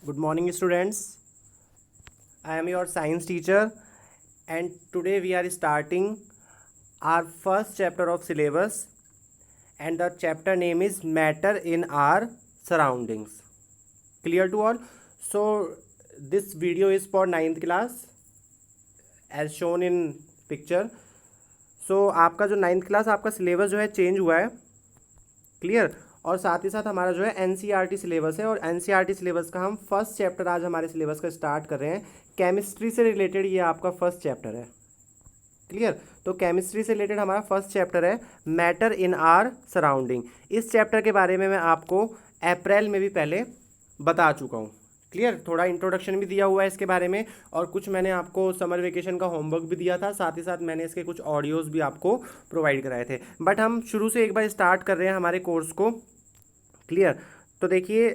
Good morning, students. I am your science teacher, and today we are starting our first chapter of syllabus, and the chapter name is Matter in Our Surroundings. Clear to all? So, this video is for 9th class, as shown in picture. So, आपका जो 9th class आपका syllabus जो है change हुआ है, clear. और साथ ही साथ हमारा जो है एनसीईआरटी सिलेबस है, और एनसीईआरटी सिलेबस का हम फर्स्ट चैप्टर आज हमारे सिलेबस का स्टार्ट कर रहे हैं। केमिस्ट्री से रिलेटेड ये आपका फर्स्ट चैप्टर है, क्लियर। तो केमिस्ट्री से रिलेटेड हमारा फर्स्ट चैप्टर है मैटर इन आर सराउंडिंग। इस चैप्टर के बारे में मैं आपको अप्रैल में भी पहले बता चुका हूँ, क्लियर। थोड़ा इंट्रोडक्शन भी दिया हुआ है इसके बारे में, और कुछ मैंने आपको समर वेकेशन का होमवर्क भी दिया था, साथ ही साथ मैंने इसके कुछ ऑडियोज़ भी आपको प्रोवाइड कराए थे। बट हम शुरू से एक बार स्टार्ट कर रहे हैं हमारे कोर्स को, क्लियर। तो देखिए,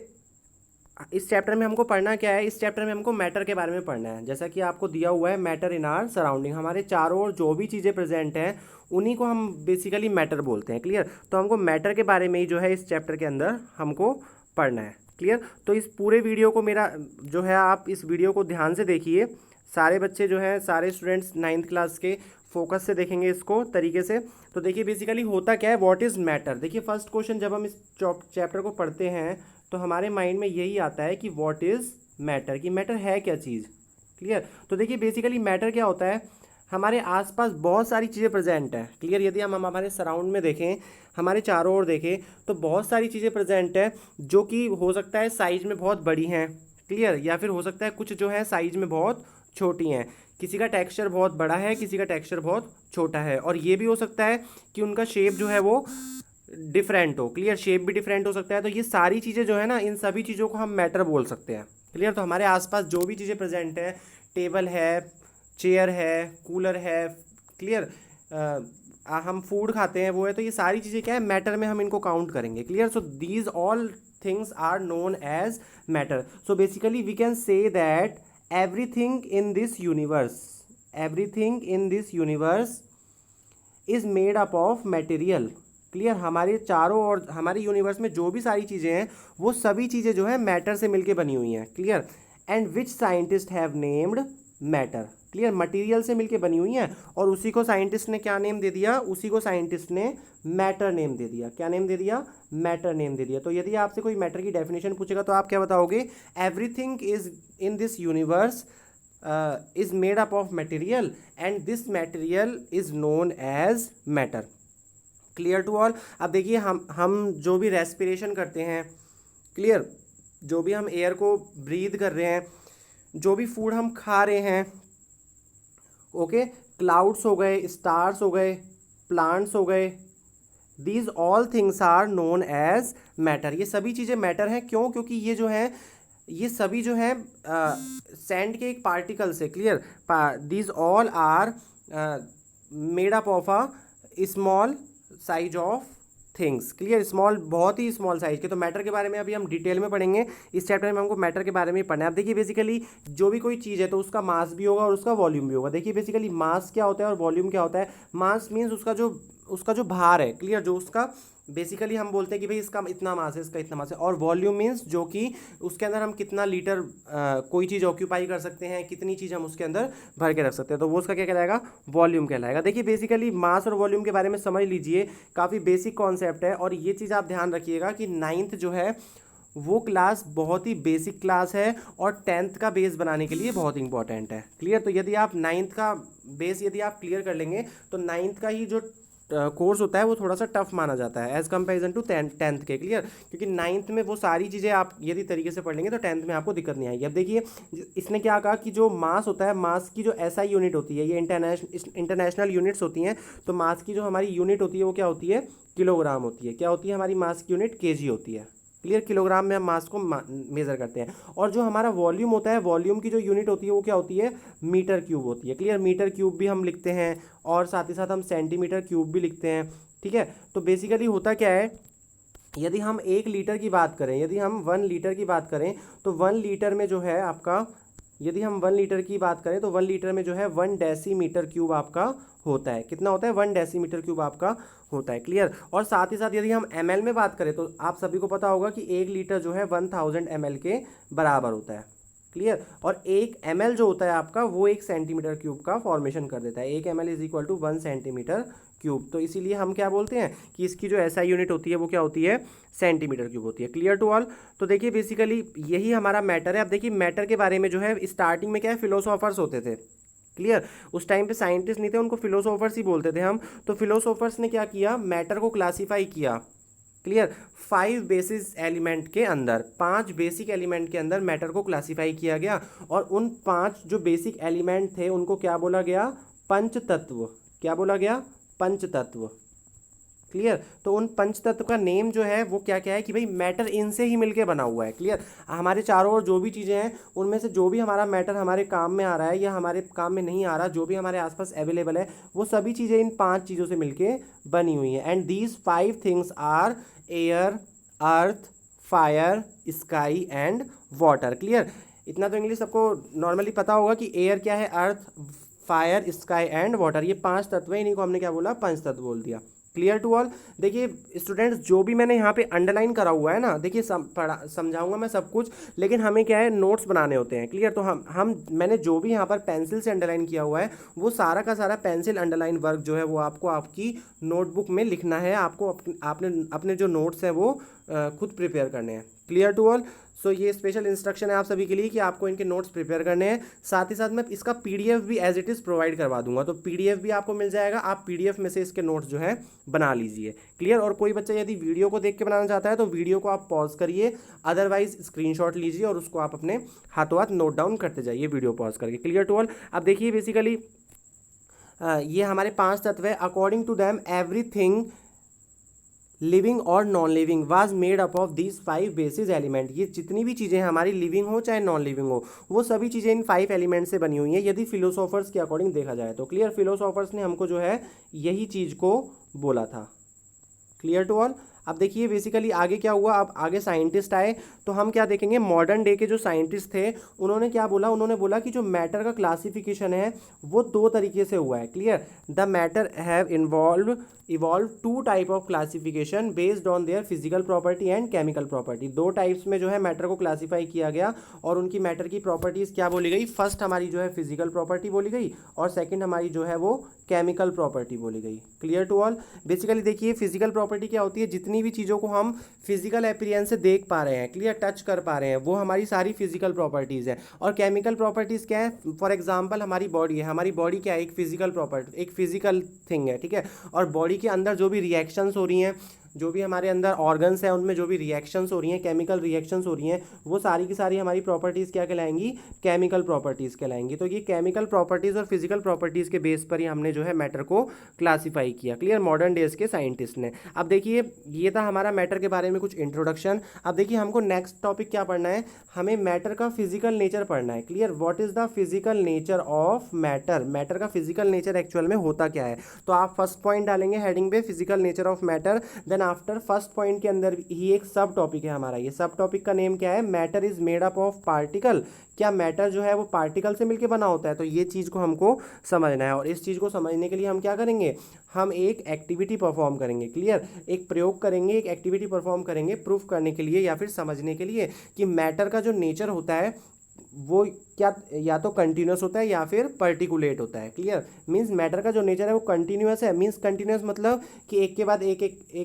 इस चैप्टर में हमको पढ़ना क्या है। इस चैप्टर में हमको मैटर के बारे में पढ़ना है, जैसा कि आपको दिया हुआ है मैटर इन आर सराउंडिंग। हमारे चारों ओर जो भी चीज़ें प्रेजेंट हैं उन्हीं को हम बेसिकली मैटर बोलते हैं, क्लियर। तो हमको मैटर के बारे में ही जो है इस चैप्टर के अंदर हमको पढ़ना है, क्लियर। तो इस पूरे वीडियो को मेरा जो है, आप इस वीडियो को ध्यान से देखिए। सारे बच्चे जो हैं, सारे स्टूडेंट्स 9th क्लास के फोकस से देखेंगे इसको तरीके से। तो देखिए बेसिकली होता क्या है, व्हाट इज़ मैटर। देखिए फर्स्ट क्वेश्चन जब हम इस चैप्टर को पढ़ते हैं तो हमारे माइंड में यही आता है कि व्हाट इज़ मैटर, कि मैटर है क्या चीज़, क्लियर। तो देखिए बेसिकली मैटर क्या होता है, हमारे आसपास बहुत सारी चीज़ें प्रेजेंट हैं, क्लियर। यदि हम हमारे सराउंड में देखें, हमारे चारों ओर देखें, तो बहुत सारी चीज़ें प्रेजेंट है जो कि हो सकता है साइज में बहुत बड़ी हैं, क्लियर, या फिर हो सकता है कुछ जो है साइज में बहुत छोटी हैं। किसी का टेक्सचर बहुत बड़ा है, किसी का टेक्सचर बहुत छोटा है, और ये भी हो सकता है कि उनका शेप जो है वो डिफरेंट हो, क्लियर। शेप भी डिफरेंट हो सकता है। तो ये सारी चीज़ें जो है ना, इन सभी चीज़ों को हम मैटर बोल सकते हैं, क्लियर। तो हमारे आसपास जो भी चीज़ें प्रेजेंट हैं, टेबल है, चेयर है, कूलर है, क्लियर, हम फूड खाते हैं वो है, तो ये सारी चीज़ें क्या है, मैटर में हम इनको काउंट करेंगे, clear. So these all things are known as matter. So basically we can say that everything in this universe, everything in this universe is made up of material, clear. हमारे चारों और हमारे universe में जो भी सारी चीज़ें हैं वो सभी चीज़ें जो है मैटर से मिलके बनी हुई हैं, clear. And which scientist have named matter, clear. Material से मिलके बनी हुई हैं, और उसी को साइंटिस्ट ने क्या नेम दे दिया, उसी को साइंटिस्ट ने मैटर नेम दे दिया। क्या नेम दे दिया, मैटर नेम दे दिया। तो यदि आपसे कोई मैटर की डेफिनेशन पूछेगा तो आप क्या बताओगे, everything is in this universe is made up of material and this material is known as matter, clear to all. अब देखिए, हम जो भी रेस्पिरेशन करते हैं, क्लियर, जो भी हम एयर को ब्रीथ कर रहे हैं, जो भी फूड हम खा रहे हैं, ओके, क्लाउड्स हो गए, स्टार्स हो गए, प्लांट्स हो गए, these all things are known as matter. ये सभी चीज़ें मैटर हैं, क्यों, क्योंकि ये जो है, ये सभी जो है सैंड के एक पार्टिकल से, clear, these all are made up of a small size of things, clear. Small, बहुत ही स्मॉल साइज के। तो मैटर के बारे में अभी हम डिटेल में पढ़ेंगे। इस चैप्टर में हमको मैटर के बारे में पढ़ना है। अब देखिए बेसिकली जो भी कोई चीज़ है तो उसका मास भी होगा और उसका वॉल्यूम भी होगा। देखिए बेसिकली मास क्या होता है और वॉल्यूम क्या होता है। मास मीन्स उसका जो भार है, क्लियर, जो उसका बेसिकली हम बोलते हैं कि भाई इसका इतना मास है, इसका इतना मास है। और वॉल्यूम मीन्स जो कि उसके अंदर हम कितना लीटर कोई चीज़ ऑक्यूपाई कर सकते हैं, कितनी चीज़ हम उसके अंदर भर के रख सकते हैं, तो वो उसका क्या कहलाएगा, वॉल्यूम कहलाएगा। देखिए बेसिकली मास और वॉल्यूम के बारे में समझ लीजिए, काफ़ी बेसिक कॉन्सेप्ट है। और ये चीज़ आप ध्यान रखिएगा कि 9th जो है वो क्लास बहुत ही बेसिक क्लास है और 10th का बेस बनाने के लिए बहुत इंपॉर्टेंट है, क्लियर। तो यदि आप 9th का बेस यदि आप क्लियर कर लेंगे तो 9th का ही जो कोर्स होता है वो थोड़ा सा टफ माना जाता है एज़ कंपेरिजन टू 10th के, क्लियर। क्योंकि 9th में वो सारी चीज़ें आप यदि तरीके से पढ़ लेंगे तो 10th में आपको दिक्कत नहीं आएगी। अब देखिए इसने क्या कहा कि जो मास होता है, मास की जो SI यूनिट होती है, ये इंटरनेशनल यूनिट्स होती हैं। तो मास की जो हमारी यूनिट होती है वो क्या होती है, किलोग्राम होती है। क्या होती है हमारी मास की यूनिट, केजी होती है, क्लियर। किलोग्राम में हम मास को मेज़र करते हैं। और जो हमारा वॉल्यूम होता है, वॉल्यूम की जो यूनिट होती है वो क्या होती है, मीटर क्यूब होती है, क्लियर। मीटर क्यूब भी हम लिखते हैं और साथ ही साथ हम सेंटीमीटर क्यूब भी लिखते हैं, ठीक है। तो बेसिकली होता क्या है, यदि हम 1 लीटर की बात करें, यदि हम 1 लीटर की बात करें तो 1 लीटर में जो है आपका यदि हम 1 लीटर की बात करें तो 1 लीटर में जो है 1 डेसीमीटर क्यूब आपका होता है। कितना होता है? 1 डेसीमीटर क्यूब आपका होता है। क्लियर। और साथ ही साथ यदि हम ml में बात करें तो आप सभी को पता होगा कि 1 लीटर जो है 1000 ml के बराबर होता है। क्लियर। और 1 ml जो होता है आपका वो 1 सेंटीमीटर क्यूब का फॉर्मेशन कर देता है। 1 ml is equal to 1 centimetre cube. तो इसीलिए हम क्या बोलते हैं कि इसकी जो SI यूनिट होती है वो क्या होती है? सेंटीमीटर क्यूब होती है। Clear to all. तो देखिए बेसिकली यही हमारा मैटर है। अब देखिए मैटर के बारे में जो है स्टार्टिंग में क्या है, फिलोसोफर्स होते थे। क्लियर। उस टाइम पे साइंटिस्ट नहीं थे, उनको फिलोसोफर्स ही बोलते थे हम। तो फिलोसोफर्स ने क्या किया, मैटर को क्लासीफाई किया। क्लियर। 5 बेसिस एलिमेंट के अंदर, 5 बेसिक एलिमेंट के अंदर मैटर को क्लासीफाई किया गया। और उन 5 जो बेसिक एलिमेंट थे उनको क्या बोला गया? पंच तत्व। क्या बोला गया? पंच तत्व। क्लियर। तो उन पंच तत्व का नेम जो है वो क्या क्या है कि भाई मैटर इनसे ही मिलके बना हुआ है। क्लियर। हमारे चारों ओर जो भी चीज़ें हैं उनमें से जो भी हमारा मैटर हमारे काम में आ रहा है या हमारे काम में नहीं आ रहा, जो भी हमारे आसपास अवेलेबल है, वो सभी चीज़ें इन 5 चीज़ों से मिलके बनी हुई हैं। And these 5 things are air, earth, fire, sky and water. Clear. इतना तो इंग्लिश सबको नॉर्मली पता होगा कि एयर क्या है, अर्थ, फायर, स्काई एंड वाटर, ये 5 तत्व हैं। इन्हीं को हमने क्या बोला? पंच तत्व बोल दिया। Clear to all. देखिए स्टूडेंट्स, जो भी मैंने यहाँ पे अंडरलाइन करा हुआ है ना, देखिए समझाऊंगा मैं सब कुछ, लेकिन हमें क्या है, नोट्स बनाने होते हैं। क्लियर। तो हम मैंने जो भी यहाँ पर पेंसिल से अंडरलाइन किया हुआ है वो सारा का सारा पेंसिल अंडरलाइन वर्क जो है वो आपको आपकी नोटबुक में लिखना है। आपको आपने अपने जो नोट्स हैं वो खुद प्रिपेयर करने हैं। Clear to all. सो ये स्पेशल इंस्ट्रक्शन है आप सभी के लिए कि आपको इनके नोट्स प्रिपेयर करने हैं। साथ ही साथ मैं इसका PDF भी एज इट इज़ प्रोवाइड करवा दूंगा, तो PDF भी आपको मिल जाएगा। आप PDF में से इसके नोट्स जो है बना लीजिए। क्लियर। और कोई बच्चा यदि वीडियो को देख के बनाना चाहता है तो वीडियो को आप पॉज करिए, अदरवाइज स्क्रीनशॉट लीजिए और उसको आप अपने हाथों हाथ नोट डाउन करते जाइए वीडियो पॉज करके। Clear to all. अब देखिए बेसिकली ये हमारे 5 तत्व है। According to them everything living और non living was made up of these 5 basis element. ये जितनी भी चीज़ें हमारी लिविंग हो चाहे नॉन लिविंग हो, वो सभी चीज़ें इन 5 एलिमेंट से बनी हुई हैं, यदि फिलोसोफर्स के अकॉर्डिंग देखा जाए तो। क्लियर। फिलोसोफर्स ने हमको जो है यही चीज़ को बोला था। Clear to all. अब देखिए बेसिकली आगे क्या हुआ, अब आगे साइंटिस्ट आए तो हम क्या देखेंगे, मॉडर्न डे के जो साइंटिस्ट थे उन्होंने क्या बोला, उन्होंने बोला कि जो मैटर का क्लासिफिकेशन है वो 2 तरीके से हुआ है। Clear. The matter have evolve 2 type of classification based on their physical property and chemical property. 2 types में जो है मैटर को क्लासीफाई किया गया और उनकी मैटर की प्रॉपर्टीज़ क्या बोली गई, फर्स्ट हमारी जो है फिजिकल प्रॉपर्टी बोली गई और सेकंड हमारी जो है वो केमिकल प्रॉपर्टी बोली गई। Clear to all. बेसिकली देखिए फिजिकल प्रॉपर्टी क्या होती है, जितनी भी चीज़ों को हम फिजिकल अपीयरेंस से देख पा रहे हैं, क्लियर, टच कर पा रहे हैं, वो हमारी सारी फिजिकल प्रॉपर्टीज़ है। और केमिकल प्रॉपर्टीज़ क्या है, फॉर एग्जांपल हमारी बॉडी है, हमारी बॉडी क्या है, एक फिजिकल प्रॉपर्टी, एक फिजिकल थिंग है। ठीक है। और बॉडी के अंदर जो भी रिएक्शंस हो रही हैं, जो भी हमारे अंदर ऑर्गन्स हैं उनमें जो भी रिएक्शंस हो रही हैं, केमिकल रिएक्शंस हो रही हैं, वो सारी की सारी हमारी प्रॉपर्टीज़ क्या कहलाएंगी, केमिकल प्रॉपर्टीज़ कहलाएंगी। तो ये केमिकल प्रॉपर्टीज़ और फिजिकल प्रॉपर्टीज़ के बेस पर ही हमने जो है मैटर को क्लासीफाई किया। क्लियर। मॉडर्न डेज के साइंटिस्ट ने। अब देखिए ये था हमारा मैटर के बारे में कुछ इंट्रोडक्शन। अब देखिए हमको नेक्स्ट टॉपिक क्या पढ़ना है, हमें मैटर का फिजिकल नेचर पढ़ना है। Clear. What is the physical nature of matter, matter का फिजिकल नेचर एक्चुअल में होता क्या है। तो आप फर्स्ट पॉइंट डालेंगे हेडिंग पे physical nature of matter. Then after first point के अंदर ही एक सब टॉपिक है हमारा, ये सब टॉपिक का नेम क्या है, matter is made up of particle. क्या मैटर जो है वो पार्टिकल से मिलकर बना होता है, तो ये चीज़ को हमको समझना है। और इस चीज़ को समझने के लिए हम क्या करेंगे, हम एक एक्टिविटी परफॉर्म करेंगे। क्लियर। एक प्रयोग करेंगे, एक एक्टिविटी परफॉर्म करेंगे प्रूफ करने के लिए या फिर समझने के लिए कि मैटर का जो नेचर होता है वो क्या या तो कंटिन्यूस होता है या फिर पर्टिकुलेट होता है। क्लियर। मींस मैटर का जो नेचर है वो कंटिन्यूस है, मींस कंटिन्यूस मतलब कि एक के बाद एक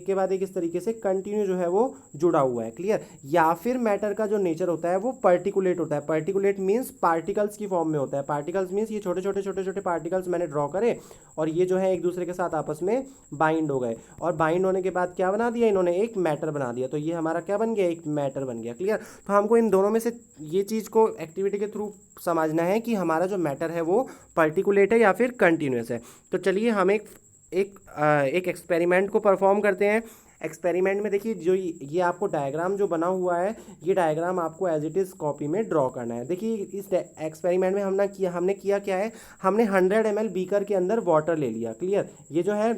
के बाद एक इस तरीके से कंटिन्यू जो है वो जुड़ा हुआ है। क्लियर। या फिर मैटर का जो नेचर होता है वो पर्टिकुलेट होता है। पर्टिकुलेट मींस पार्टिकल्स की फॉर्म में होता है। पार्टिकल्स मींस ये छोटे छोटे पार्टिकल्स मैंने ड्रॉ करे और ये जो है एक दूसरे के साथ आपस में बाइंड हो गए और बाइंड होने के बाद क्या बना दिया इन्होंने, एक मैटर बना दिया। तो ये हमारा क्या बन गया, एक मैटर बन गया। क्लियर। तो हमको इन दोनों में से ये चीज़ को एक्टिविटी के थ्रू समझना है कि हमारा जो मैटर है वो पर्टिकुलेट है या फिर कंटिन्यूस है। तो चलिए हम एक एक्सपेरिमेंट को परफॉर्म करते हैं। एक्सपेरिमेंट में देखिए जो ये आपको डायग्राम जो बना हुआ है, ये डायग्राम आपको एज इट इज़ कॉपी में ड्रॉ करना है। देखिए इस एक्सपेरिमेंट में हमने किया क्या है, हमने 100 ml बीकर के अंदर वाटर ले लिया। क्लियर। ये जो है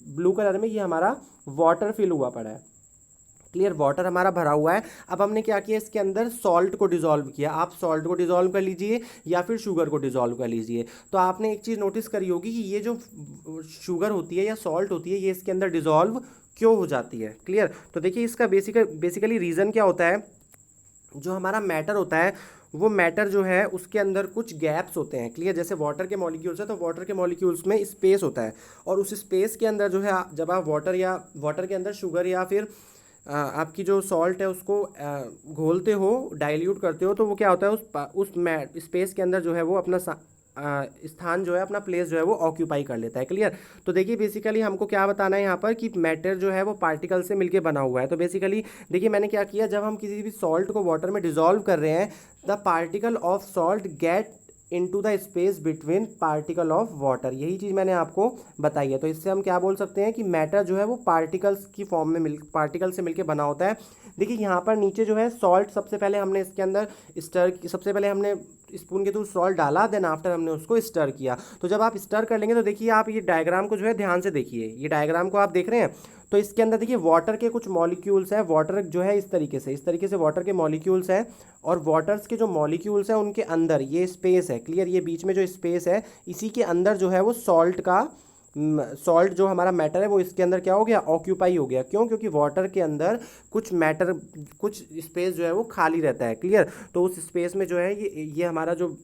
ब्लू कलर में ये हमारा वाटर फिल हुआ पड़ा है। क्लियर, वाटर हमारा भरा हुआ है। अब हमने क्या किया, इसके अंदर सॉल्ट को डिसॉल्व किया। आप सॉल्ट को डिसॉल्व कर लीजिए या फिर शुगर को डिसॉल्व कर लीजिए। तो आपने एक चीज़ नोटिस करी होगी कि ये जो शुगर होती है या सॉल्ट होती है, ये इसके अंदर डिसॉल्व क्यों हो जाती है। क्लियर, तो देखिए इसका बेसिकली रीज़न क्या होता है। जो हमारा मैटर होता है, वो मैटर जो है उसके अंदर कुछ गैप्स होते हैं। क्लियर, जैसे वाटर के मॉलिक्यूल्स है तो वाटर के मॉलिक्यूल्स में स्पेस होता है, और उस स्पेस के अंदर जो है जब आप वाटर के अंदर शुगर या फिर आपकी जो सॉल्ट है उसको घोलते हो, डाइल्यूट करते हो, तो वो क्या होता है, उस स्पेस के अंदर जो है वो अपना स्थान जो है, अपना प्लेस जो है वो ऑक्यूपाई कर लेता है। क्लियर, तो देखिए बेसिकली हमको क्या बताना है यहाँ पर कि मैटर जो है वो पार्टिकल से मिलके बना हुआ है। तो बेसिकली देखिए मैंने क्या किया, जब हम किसी भी सॉल्ट को वाटर में डिसॉल्व कर रहे हैं, the particle of salt get into the space between particle of water, यही चीज़ मैंने आपको बताई है। तो इससे हम क्या बोल सकते हैं कि मैटर जो है वो पार्टिकल्स की फॉर्म में पार्टिकल से मिलके बना होता है। देखिए यहाँ पर नीचे जो है सॉल्ट, सबसे पहले हमने इसके अंदर सबसे पहले हमने स्पून के थ्रू सॉल्ट डाला, देन आफ्टर हमने उसको स्टर किया। तो जब आप स्टर कर लेंगे तो देखिए आप ये डायग्राम को जो है ध्यान से देखिए, ये डायग्राम को आप देख रहे हैं, तो इसके अंदर देखिए वाटर के कुछ मॉलिक्यूल्स हैं। वाटर जो है इस तरीके से वाटर के मॉलिक्यूल्स हैं, और वाटर्स के जो मॉलिक्यूल्स हैं उनके अंदर ये स्पेस है। क्लियर, ये बीच में जो स्पेस है, इसी के अंदर जो है वो सॉल्ट जो हमारा मैटर है वो इसके अंदर क्या हो गया, ऑक्यूपाई हो गया। क्यों, क्योंकि वाटर के अंदर कुछ स्पेस जो है वो खाली रहता है। क्लियर, तो उस स्पेस में जो है ये हमारा जो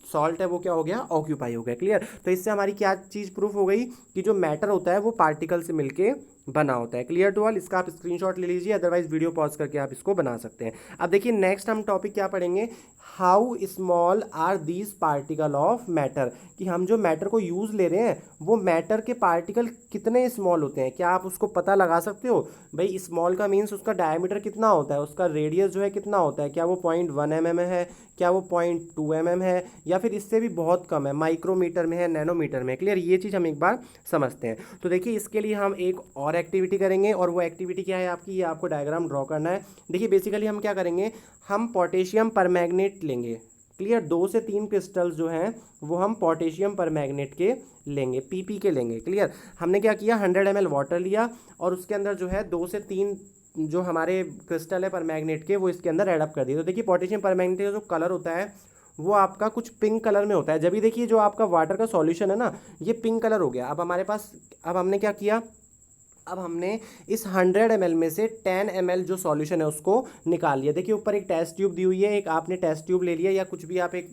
सॉल्ट है वो क्या हो गया, ऑक्यूपाई हो गया। क्लियर, तो इससे हमारी क्या चीज़ प्रूफ हो गई कि जो मैटर होता है वो पार्टिकल से मिलके बना होता है। क्लियर टू ऑल, इसका आप स्क्रीनशॉट ले लीजिए, अदरवाइज वीडियो पॉज करके आप इसको बना सकते हैं। अब देखिए नेक्स्ट हम टॉपिक क्या पढ़ेंगे, how small are these particle of matter, कि हम जो मैटर को यूज़ ले रहे हैं वो मैटर के पार्टिकल कितने स्मॉल होते हैं। क्या आप उसको पता लगा सकते हो भाई, स्मॉल का मीन्स उसका डायमीटर कितना होता है, उसका रेडियस जो है कितना होता है, क्या वो 0.1 mm है, क्या वो 0.2 mm है, या फिर इससे भी बहुत कम है, माइक्रोमीटर में है, नैनोमीटर में। क्लियर, ये चीज़ हम एक बार समझते हैं। तो देखिए इसके लिए हम एक और एक्टिविटी करेंगे, और वो एक्टिविटी क्या है आपकी, ये आपको डायग्राम ड्रॉ करना है। देखिए बेसिकली हम क्या करेंगे, हम पोटेशियम परमैंगनेट लेंगे। क्लियर, 2 से 3 क्रिस्टल्स जो हैं वो हम पोटेशियम परमैंगनेट के लेंगे, PP के लेंगे। क्लियर, हमने क्या किया, 100 ml वाटर लिया, और उसके अंदर जो है 2 से 3 जो हमारे क्रिस्टल है परमैंगनेट के वो इसके अंदर एडअप कर दिए। तो देखिए पोटेशियम परमैंगनेट का जो कलर होता है वो आपका कुछ पिंक कलर में होता है। जब भी देखिए जो आपका वाटर का सॉल्यूशन है ना, ये पिंक कलर हो गया। अब हमने क्या किया, अब हमने इस 100 ml में से 10 ml जो सॉल्यूशन है उसको निकाल लिया। देखिए ऊपर एक टेस्ट ट्यूब दी हुई है, एक आपने टेस्ट ट्यूब ले लिया, या कुछ भी आप एक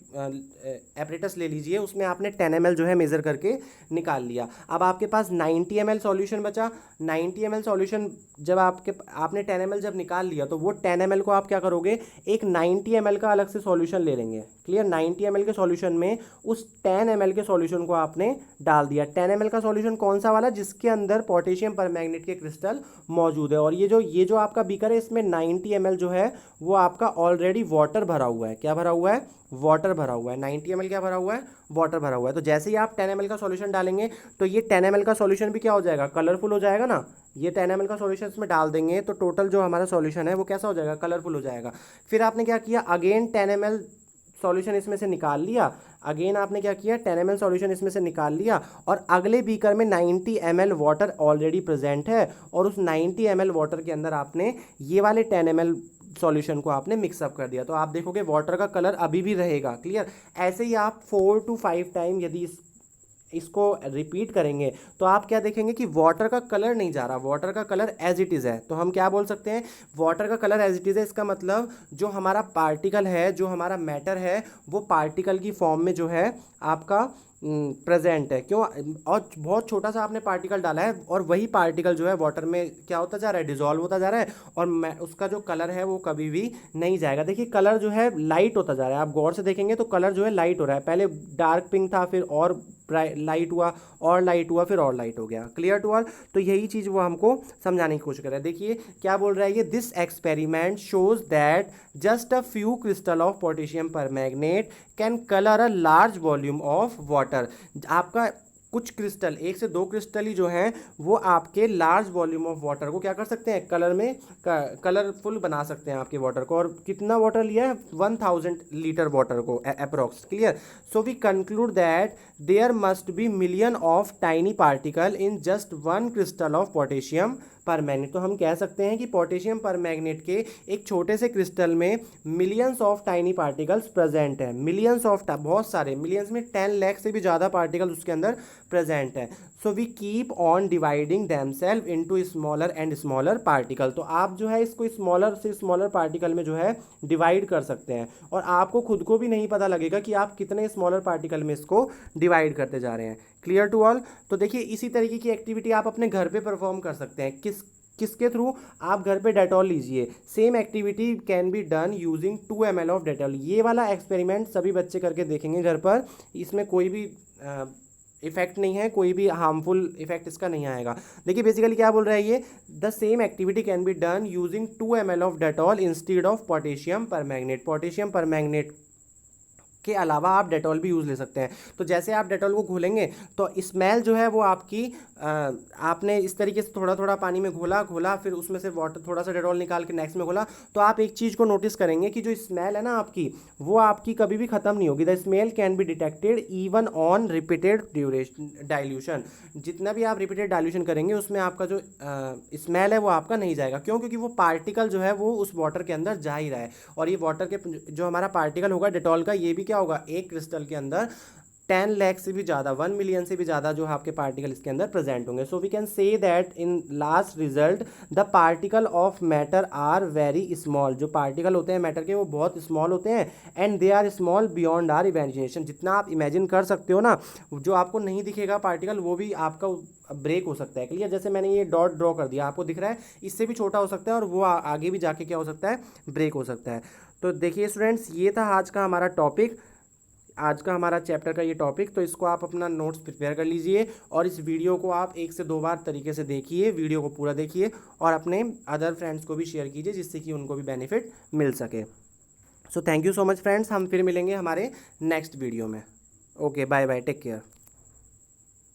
एपरेटस ले लीजिए, उसमें आपने 10 ml जो है मेज़र करके निकाल लिया। अब आपके पास 90 ml सॉल्यूशन बचा। 90 ml सॉल्यूशन जब आपने 10 ml जब निकाल लिया, तो वो 10 ml को आप क्या करोगे, एक 90 ml का अलग से सॉल्यूशन ले लेंगे। क्लियर, 90 ml के सॉल्यूशन में उस 10 ml के सॉल्यूशन को आपने डाल दिया। 10 ml का सॉल्यूशन कौन सा वाला, जिसके अंदर पोटेशियम परमैंगनेट के क्रिस्टल मौजूद है। और ये जो आपका बीकर है, इसमें 90 ml जो है वो आपका ऑलरेडी वाटर भरा हुआ है। क्या भरा हुआ है, वाटर भरा हुआ है। 90 ml क्या भरा हुआ है, वाटर भरा हुआ है। तो जैसे ही आप 10 ml का सॉल्यूशन डालेंगे तो ये 10 ml का सॉल्यूशन भी क्या हो जाएगा, कलरफुल हो जाएगा ना। ये 10 ml का सॉल्यूशन इसमें डाल देंगे तो टोटल जो हमारा सॉल्यूशन है वो कैसा हो जाएगा, कलरफुल हो जाएगा। फिर आपने क्या किया, अगेन 10 ml सॉल्यूशन इसमें से निकाल लिया। अगेन आपने क्या किया, 10 ml सॉल्यूशन इसमें से निकाल लिया, और अगले बीकर में 90 ml वाटर ऑलरेडी प्रेजेंट है, और उस 90 ml वाटर के अंदर आपने ये वाले 10 ml सॉल्यूशन को आपने मिक्सअप कर दिया। तो आप देखोगे वाटर का कलर अभी भी रहेगा। क्लियर, ऐसे ही आप 4 to 5 टाइम यदि इसको रिपीट करेंगे तो आप क्या देखेंगे कि वाटर का कलर नहीं जा रहा, वाटर का कलर एज इट इज़ है। तो हम क्या बोल सकते हैं, वाटर का कलर एज इट इज़ है। इसका मतलब जो हमारा पार्टिकल है, जो हमारा मैटर है, वो पार्टिकल की फॉर्म में जो है आपका प्रेजेंट है। क्यों, और बहुत छोटा सा आपने पार्टिकल डाला है, और वही पार्टिकल जो है वाटर में क्या होता जा रहा है, डिजॉल्व होता जा रहा है, और उसका जो कलर है वो कभी भी नहीं जाएगा। देखिए कलर जो है लाइट होता जा रहा है, आप गौर से देखेंगे तो कलर जो है लाइट हो रहा है। पहले डार्क पिंक था, फिर और लाइट हुआ, और लाइट हुआ, फिर और लाइट हो गया। क्लियर टू ऑल, तो यही चीज़ वो हमको समझाने की कोशिश कर रहा है। देखिए क्या बोल रहा है ये, this experiment shows that just a few crystal of potassium permanganate can colour a large volume of water. आपका कुछ क्रिस्टल, 1 से 2 क्रिस्टल ही जो हैं वो आपके लार्ज वॉल्यूम ऑफ वाटर को क्या कर सकते हैं, कलर में कलरफुल बना सकते हैं आपके वाटर को। और कितना वाटर लिया है, 1000 लीटर वाटर को approx. Clear, so we conclude that there must be million of tiny particle in just 1 crystal of potassium permanganate. तो हम कह सकते हैं कि पोटेशियम परमैंगनेट के एक छोटे से क्रिस्टल में millions of tiny particles present है। मिलियंस ऑफ, बहुत सारे, मिलियंस में 10 लाख से भी ज़्यादा पार्टिकल्स उसके अंदर प्रेजेंट है। So we keep on dividing themself into smaller and smaller particle. तो आप जो है इसको स्मॉलर से स्मॉलर पार्टिकल में जो है डिवाइड कर सकते हैं, और आपको खुद को भी नहीं पता लगेगा कि आप कितने स्मॉलर पार्टिकल में इसको डिवाइड करते जा रहे हैं। Clear to all? तो देखिए इसी तरीके की एक्टिविटी आप अपने घर पे परफॉर्म कर सकते हैं। किसके थ्रू? आप घर पे डेटॉल लीजिए। Same activity can be done using 2 ml of Dettol. ये वाला एक्सपेरिमेंट सभी बच्चे करके देखेंगे घर पर। इसमें कोई भी इफेक्ट नहीं है, कोई भी हार्मफुल इफेक्ट इसका नहीं आएगा। देखिए बेसिकली क्या बोल रहा है ये, the same activity can be done using 2 ml of Dettol instead of potassium permanganate. Potassium permanganate के अलावा आप डेटॉल भी यूज़ ले सकते हैं। तो जैसे आप डेटॉल को घोलेंगे तो स्मेल जो है वो आपकी आपने इस तरीके से थोड़ा थोड़ा पानी में घोला, फिर उसमें से वाटर थोड़ा सा डेटॉल निकाल के नेक्स्ट में घोला, तो आप एक चीज़ को नोटिस करेंगे कि जो स्मेल है ना आपकी, वो आपकी कभी भी ख़त्म नहीं होगी। The smell can be detected even on repeated dilution. जितना भी आप रिपीटेड डाइल्यूशन करेंगे उसमें आपका जो स्मेल है वो आपका नहीं जाएगा। क्यों? क्योंकि वो पार्टिकल जो है वो उस वाटर के अंदर जा ही रहा है, और ये वाटर के जो हमारा पार्टिकल होगा डेटॉल का, ये भी क्या होगा, एक क्रिस्टल के अंदर 10 लाख से भी ज़्यादा, 1 मिलियन से भी ज़्यादा जो आपके पार्टिकल इसके अंदर प्रेजेंट होंगे। So we can say that in last result the particle of matter are very small. जो पार्टिकल होते हैं मैटर के वो बहुत स्मॉल होते हैं, and they are small beyond our imagination. जितना आप इमेजिन कर सकते हो ना, जो आपको नहीं दिखेगा पार्टिकल वो भी आपका ब्रेक हो सकता है। क्लियर? जैसे मैंने ये डॉट ड्रॉ कर दिया, आपको दिख रहा है, इससे भी छोटा हो सकता है और वो आगे भी जाके क्या हो सकता है, ब्रेक हो सकता है। तो देखिए स्टूडेंट्स, ये था आज का हमारा टॉपिक, आज का हमारा चैप्टर का ये टॉपिक। तो इसको आप अपना नोट्स प्रिपेयर कर लीजिए, और इस वीडियो को आप 1 से 2 बार तरीके से देखिए, वीडियो को पूरा देखिए, और अपने अदर फ्रेंड्स को भी शेयर कीजिए जिससे कि उनको भी बेनिफिट मिल सके। So thank you so much friends, हम फिर मिलेंगे हमारे नेक्स्ट वीडियो में। Okay, bye bye, take care.